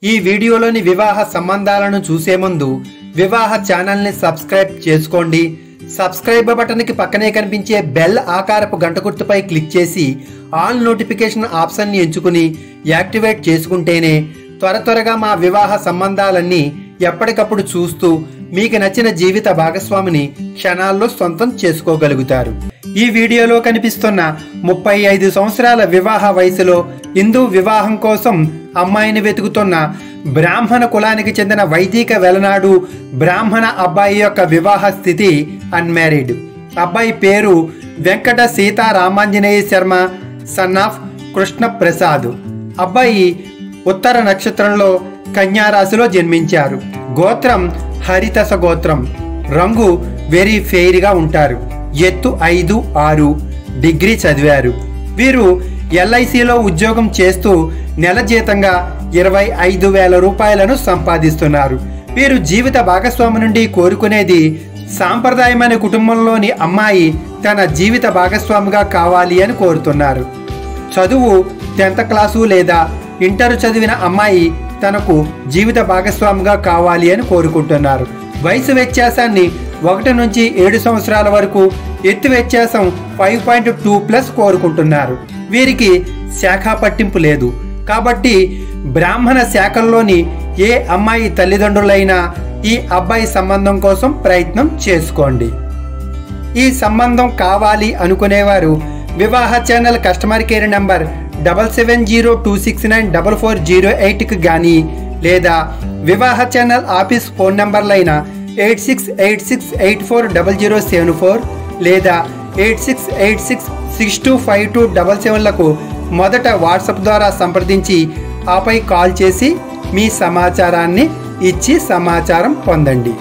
ఈ వీడియోలోని వివాహ సంబంధాలను చూసే ముందు వివాహ ఛానల్ని సబ్స్క్రైబ్ చేసుకోండి. సబ్స్క్రైబ్ బటన్కి పక్కనే కనిపించే బెల్ ఆకారపు గంట గుర్తుపై క్లిక్ చేసి ఆల్ నోటిఫికేషన్ ఆప్షన్ని ఎంచుకుని యాక్టివేట్ చేసుకుంటేనే త్వరగా మా వివాహ సంబంధాలన్నీ ఎప్పటికప్పుడు చూస్తూ మీకు నచ్చిన జీవిత భాగస్వామిని క్షణాల్లో సొంతం చేసుకోగలుగుతారు. ఈ వీడియోలో కనిపిస్తున్న 35 సంవత్సరాల వివాహ వయసులో హిందూ వివాహం కోసం అమ్మాయిని వెతుకుతున్న బ్రాహ్మణ కులానికి చెందిన వైదిక వెలనాడు బ్రాహ్మణ అబ్బాయి యొక్క వివాహ స్థితి అన్మ్యారీడ్. అబ్బాయి పేరు వెంకట సీతారామాంజనేయ శర్మ, సన్ ఆఫ్ కృష్ణ ప్రసాద్. అబ్బాయి ఉత్తర నక్షత్రంలో కన్యారాశిలో జన్మించారు. గోత్రం హరితస గోత్రం. రంగు వెరీ ఫెయిర్గా ఉంటారు. ఎత్తు 5'6", డిగ్రీ చదివారు. వీరు LICలో ఉద్యోగం చేస్తూ నెల జీతంగా 25,000 రూపాయలను సంపాదిస్తున్నారు. వీరు జీవిత భాగస్వామి నుండి కోరుకునేది సాంప్రదాయమైన కుటుంబంలోని అమ్మాయి తన జీవిత భాగస్వామిగా కావాలి అని కోరుతున్నారు. చదువు 10th క్లాసు లేదా ఇంటర్ చదివిన అమ్మాయి తనకు జీవిత భాగస్వామిగా కావాలి అని కోరుకుంటున్నారు. వయసు వ్యత్యాసాన్ని 1 నుంచి 7 సంవత్సరాల వరకు, ఎత్తు వ్యత్యాసం 5.2+ కోరుకుంటున్నారు. వీరికి శాఖా పట్టింపు లేదు కాబట్టి బ్రాహ్మణ శాఖల్లోని ఏ అమ్మాయి తల్లిదండ్రులైనా ఈ అబ్బాయి సంబంధం కోసం ప్రయత్నం చేసుకోండి. ఈ సంబంధం కావాలి అనుకునేవారు వివాహ ఛానల్ కస్టమర్ కేర్ నంబర్ 7702694408కి కానీ లేదా వివాహ ఛానల్ ఆఫీస్ ఫోన్ నంబర్లైన 8686840074 లేదా 8686625277లకు మొదట వాట్సాప్ ద్వారా సంప్రదించి ఆపై కాల్ చేసి మీ సమాచారాన్ని ఇచ్చి సమాచారం పొందండి.